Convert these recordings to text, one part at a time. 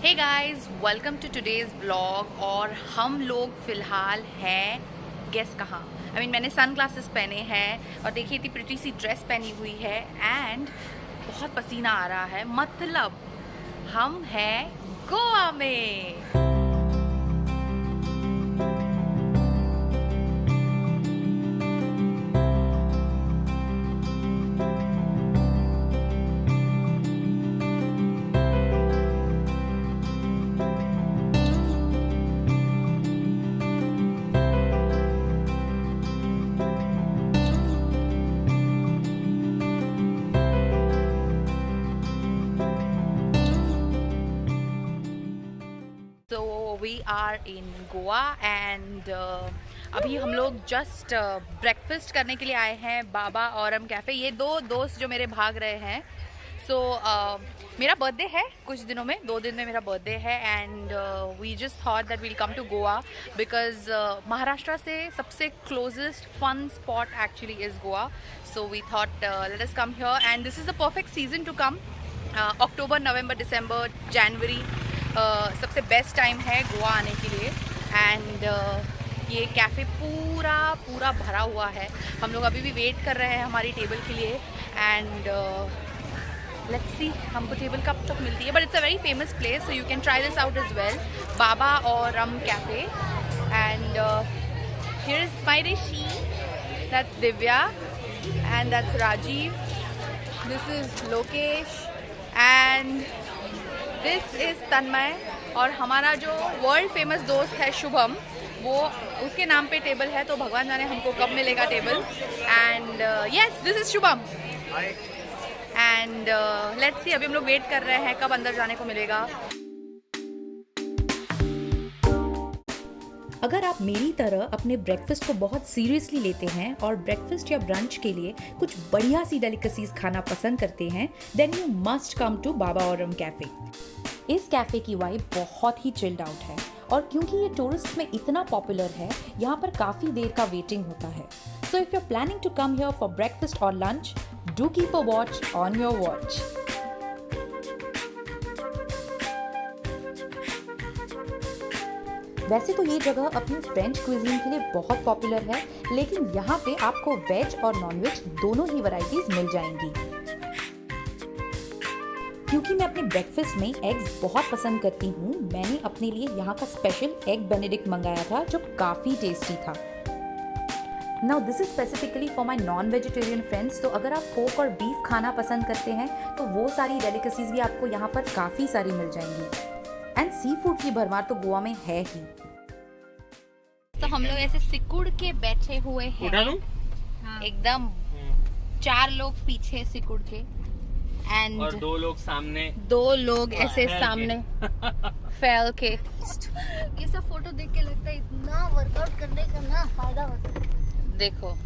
Hey guys, welcome to today's blog. और हम लोग फ़िलहाल हैं गेस कहाँ। मैंने सन ग्लासेस पहने हैं और देखिए इतनी प्रिटी सी ड्रेस पहनी हुई है एंड बहुत पसीना आ रहा है। मतलब हम हैं गोवा में। We are in Goa and अभी हम लोग जस्ट ब्रेकफास्ट करने के लिए आए हैं बाबा औरम कैफ़े। ये दो दोस्त जो मेरे भाग रहे हैं। मेरा बर्थडे है कुछ दिनों में, 2 दिन में मेरा बर्थडे है and we just thought that we'll come to Goa because Maharashtra से सबसे closest fun spot actually is Goa. So we thought let us come here and this is the perfect season to come. अक्टूबर, नवंबर, दिसंबर, जनवरी सबसे बेस्ट टाइम है गोवा आने के लिए। एंड ये कैफ़े पूरा भरा हुआ है। हम लोग अभी भी वेट कर रहे हैं हमारी टेबल के लिए एंड लेट्स सी हमको टेबल कब तक मिलती है। But it's a very famous place, so you can try this out as well, Baba Au Rhum cafe. And here is my Rishi, that's Divya and that's Rajiv, this is Lokesh and this is Tanmay. और हमारा जो world famous दोस्त है शुभम, वो उसके नाम पे table है, तो भगवान जाने हमको कब मिलेगा table. And yes, this is Shubham and let's see, अभी हम लोग वेट कर रहे हैं कब अंदर जाने को मिलेगा। अगर आप मेरी तरह अपने ब्रेकफास्ट को बहुत सीरियसली लेते हैं और ब्रेकफास्ट या ब्रंच के लिए कुछ बढ़िया सी डेलिकेसीज खाना पसंद करते हैं, then you must come to Baba Au Rhum cafe. इस कैफ़े की वाइब बहुत ही चिल्ड आउट है और क्योंकि ये टूरिस्ट में इतना पॉपुलर है, यहाँ पर काफ़ी देर का वेटिंग होता है। So if you are planning to come here for breakfast और lunch, do keep a watch on your watch. वैसे तो ये जगह अपनी फ्रेंच क्विजीन के लिए बहुत पॉपुलर है, लेकिन यहाँ पे आपको वेज और नॉनवेज दोनों ही वैरायटीज मिल जाएंगी। क्योंकि मैं अपने ब्रेकफास्ट में एग्स बहुत पसंद करती हूँ, मैंने अपने लिए यहाँ का स्पेशल एग बेनेडिक्ट मंगाया था जो काफ़ी टेस्टी था। Now this is specifically for my non vegetarian friends, तो अगर आप पोर्क और बीफ खाना पसंद करते हैं तो वो सारी डेलिकेसीज भी आपको यहाँ पर काफ़ी सारी मिल जाएंगी। एंड सी फूड की भरमार तो गोवा में है ही। तो हम लोग ऐसे सिकुड़ के बैठे हुए हैं, हाँ। एकदम 4 लोग पीछे सिकुड़ के एंड और 2 लोग सामने, 2 लोग ऐसे सामने फैल के। ये सब फोटो देख के लगता है इतना वर्कआउट करने का ना फायदा होता है। देखो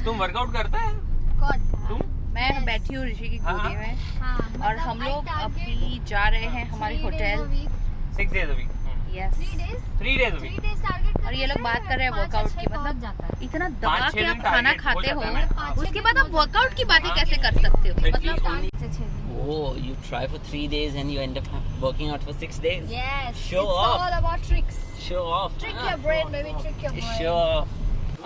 तुम वर्कआउट करता है? कौन? तुम? मैं बैठी हूँ ऋषि की गोदी में। हाँ, और हम लोग अभी जा रहे हैं हमारी hotel. 6 days a week। Yes, 3 days a week। 3 days target. और ये लोग बात कर रहे हैं वर्कआउट की। मतलब इतना दबा 5-6 के आप दिन खाना target खाते हो हो, जाता है। उसके बाद आप वर्कआउट की बातें कैसे कर सकते हो? मतलब Oh, you try for 3 days and you end up working out for 6 days? Yes, Show it's off. all about tricks. Show off. Trick your brain, baby, trick your brain. Show off.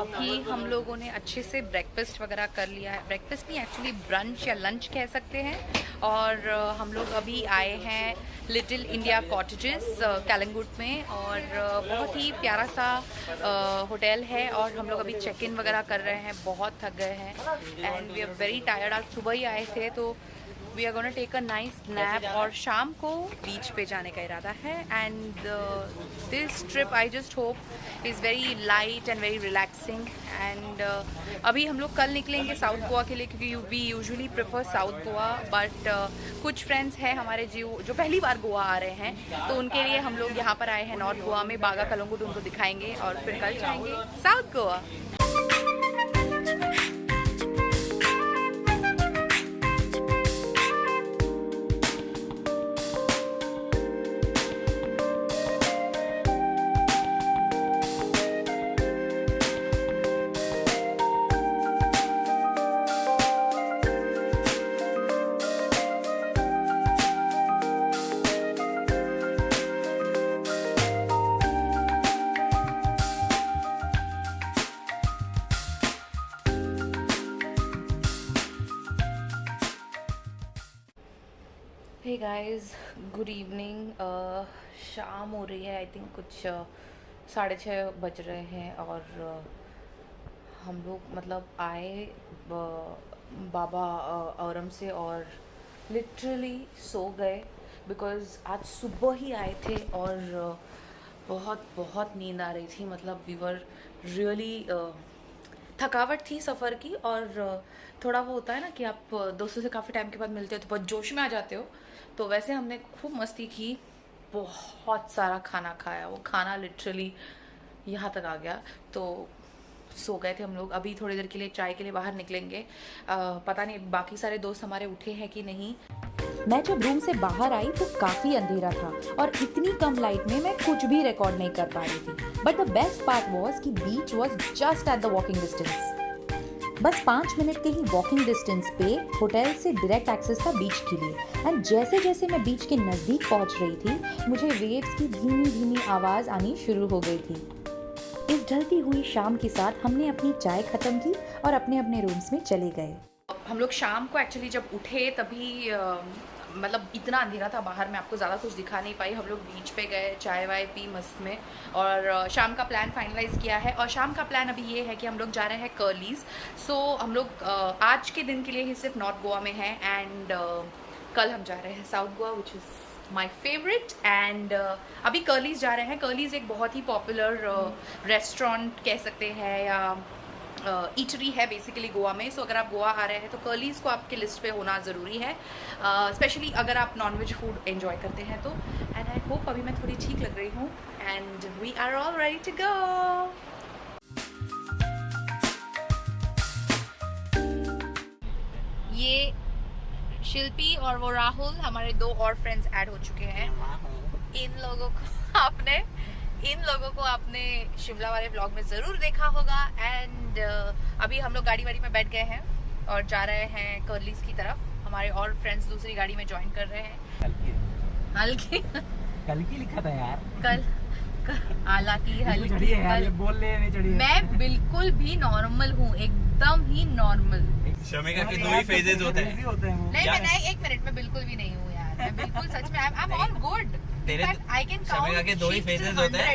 अभी हम लोगों ने अच्छे से breakfast वगैरह कर लिया है। ब्रेकफास्ट नहीं, एक्चुअली ब्रंच या लंच कह सकते हैं। और हम लोग अभी आए हैं लिटिल इंडिया कॉटेजेस कलिंगुट में, और बहुत ही प्यारा सा होटल है। और हम लोग अभी चेक इन वगैरह कर रहे हैं, बहुत थक गए हैं and we are very tired. आज सुबह ही आए थे, तो we are gonna take a nice nap और शाम को बीच पे जाने का इरादा है। And this trip I just hope is very light and very relaxing. And अभी हम लोग कल निकलेंगे साउथ गोवा के लिए, क्योंकि we usually prefer south Goa. But कुछ फ्रेंड्स हैं हमारे जो पहली बार गोवा आ रहे हैं, तो उनके लिए हम लोग यहाँ पर आए हैं नॉर्थ गोवा में। बागा कलंगुट उनको दिखाएंगे और फिर कल जाएंगे south Goa. Hey guys, good evening. शाम हो रही है, आई थिंक कुछ 6:30 बज रहे हैं और हम लोग मतलब आए बाबा औरम से और लिटरली सो गए बिकॉज़ आज सुबह ही आए थे और बहुत बहुत नींद आ रही थी। मतलब वी वर रियली थकावट थी सफ़र की और थोड़ा वो होता है ना कि आप दोस्तों से काफ़ी टाइम के बाद मिलते हो तो बहुत जोश में आ जाते हो। तो वैसे हमने खूब मस्ती की, बहुत सारा खाना खाया। वो खाना लिटरली यहाँ तक आ गया तो सो गए थे हम लोग। अभी थोड़ी देर के लिए चाय के लिए बाहर निकलेंगे। पता नहीं बाकी सारे दोस्त हमारे उठे हैं कि नहीं। मैं जब रूम से बाहर आई तो काफी अंधेरा था और इतनी कम लाइट में मैं कुछ भी रिकॉर्ड नहीं कर पा रही थी। But the best part was कि beach was just at the walking distance. बस 5 मिनट के ही वॉकिंग डिस्टेंस पे होटल से डायरेक्ट एक्सेस था बीच के लिए। एंड जैसे जैसे मैं बीच के नज़दीक पहुंच रही थी मुझे वेव्स की धीमी धीमी आवाज़ आनी शुरू हो गई थी। इस ढलती हुई शाम के साथ हमने अपनी चाय ख़त्म की और अपने अपने रूम्स में चले गए। हम लोग शाम को एक्चुअली जब उठे तभी मतलब इतना अंधेरा था बाहर, मैं आपको ज़्यादा कुछ दिखा नहीं पाई। हम लोग बीच पे गए, चाय वाय पी मस्त में और शाम का प्लान फाइनलाइज़ किया है। और शाम का प्लान अभी ये है कि हम लोग जा रहे हैं कर्लीज़। सो हम लोग आज के दिन के लिए ही सिर्फ नॉर्थ गोवा में हैं एंड कल हम जा रहे हैं south Goa which is my favourite. And अभी कर्लीज़ जा रहे हैं। कर्लीज़ एक बहुत ही पॉपुलर रेस्टोरेंट कह सकते हैं या ईटरी है बेसिकली गोवा में। सो अगर आप गोवा आ रहे हैं तो कर्लीज़ को आपके लिस्ट पे होना ज़रूरी है, स्पेशली अगर आप नॉनवेज फूड एंजॉय करते हैं तो। एंड आई होप अभी मैं थोड़ी ठीक लग रही हूँ and we are all ready to go. ये शिल्पी और वो राहुल, हमारे 2 और फ्रेंड्स ऐड हो चुके हैं। इन लोगों को आपने शिमला वाले ब्लॉग में ज़रूर देखा होगा। एंड अभी हम लोग गाड़ी वाड़ी में बैठ गए हैं और जा रहे हैं कर्लीज़ की तरफ। हमारे और फ्रेंड्स दूसरी गाड़ी में ज्वाइन कर रहे हैं। हल्की कल की लिखा था यार। कल हालांकि हल्की ये बोल ले नहीं चढ़ी। मैं बिल्कुल भी नॉर्मल हूँ, एकदम ही नॉर्मल। शमिका के 2 ही फेजेस होते हैं। नहीं मैं नहीं, 1 मिनट में बिल्कुल भी नहीं हूँ यार। मैं बिल्कुल सच में आई एम ऑल गुड। तेरे आई कैन शमिका के 2 ही काउंट फेजेस होते हैं।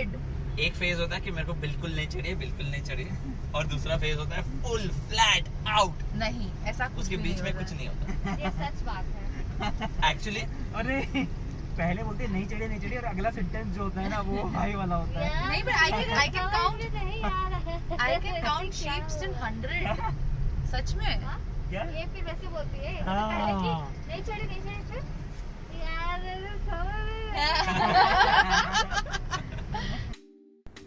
एक फेज होता है कि मेरे को बिल्कुल नहीं चढ़िए, बिल्कुल नहीं चढ़िए, और दूसरा फेज होता है फुल फ्लैट आउट। नहीं ऐसा कुछ उसके भी बीच में नहीं कुछ नहीं होता ये सच बात है। एक्चुअली। अरे पहले बोलते नहीं चढ़िए और अगला सेंटेंस जो होता है ना वो हाई वाला होता है। नहीं but I can count नहीं यार। I can count sheep till 100 सच में। क्या? ये फिर वैसे बोलती है हाँ। पहले कि नहीं चढ़े यार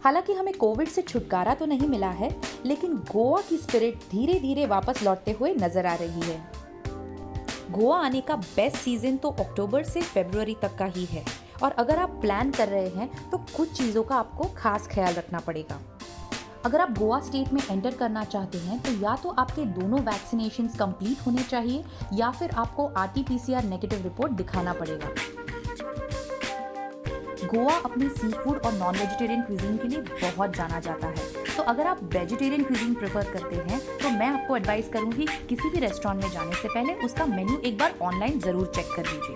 हालांकि हमें कोविड से छुटकारा तो नहीं मिला है, लेकिन गोवा की स्पिरिट धीरे धीरे वापस लौटते हुए नजर आ रही है। गोवा आने का बेस्ट सीजन तो अक्टूबर से फरवरी तक का ही है और अगर आप प्लान कर रहे हैं तो कुछ चीज़ों का आपको खास ख्याल रखना पड़ेगा। अगर आप गोवा स्टेट में एंटर करना चाहते हैं तो या तो आपके दोनों वैक्सीनेशंस कंप्लीट होने चाहिए या फिर आपको RT-PCR नेगेटिव रिपोर्ट दिखाना पड़ेगा। गोवा अपनी सी फूड और नॉन वेजिटेरियन क्विजीन के लिए बहुत जाना जाता है, तो अगर आप वेजिटेरियन क्विजीन प्रेफर करते हैं तो मैं आपको एडवाइस करूंगी किसी भी रेस्टोरेंट में जाने से पहले उसका मेन्यू एक बार ऑनलाइन ज़रूर चेक कर लीजिए।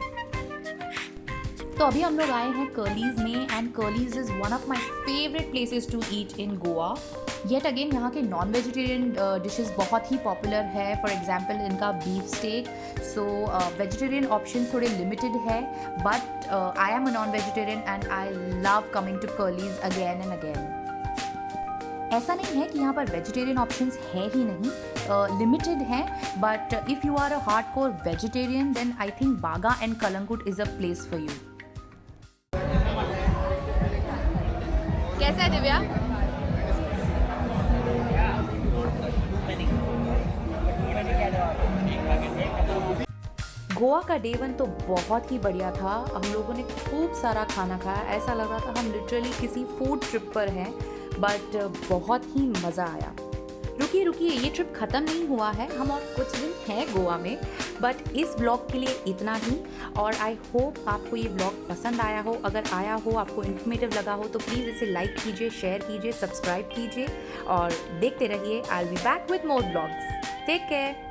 तो अभी हम लोग आए हैं कर्लीज़ में and Curlies is one of my favourite places to eat in Goa. Yet again यहाँ के नॉन वेजिटेरियन डिशेस बहुत ही पॉपुलर है। फॉर एग्जांपल इनका beef steak. So vegetarian option थोड़े लिमिटेड है but I am a non vegetarian and I love coming to Curlies again and again. ऐसा नहीं है कि यहाँ पर वेजिटेरियन ऑप्शंस है ही नहीं, लिमिटेड हैं, but if you are a hardcore vegetarian then I think Baga and Calangute is a place for you. कैसा है दिव्या? गोवा का डे 1 तो बहुत ही बढ़िया था। हम लोगों ने खूब सारा खाना खाया, ऐसा लग रहा था हम लिटरली किसी फूड ट्रिप पर हैं, बट बहुत ही मज़ा आया। रुकिए ये ट्रिप ख़त्म नहीं हुआ है, हम और कुछ दिन हैं गोवा में, बट इस ब्लॉग के लिए इतना ही। और आई होप आपको ये ब्लॉग पसंद आया हो। अगर आया हो, आपको इन्फॉर्मेटिव लगा हो तो प्लीज़ इसे लाइक कीजिए, शेयर कीजिए, सब्सक्राइब कीजिए और देखते रहिए। I will be back with more blogs. Take care.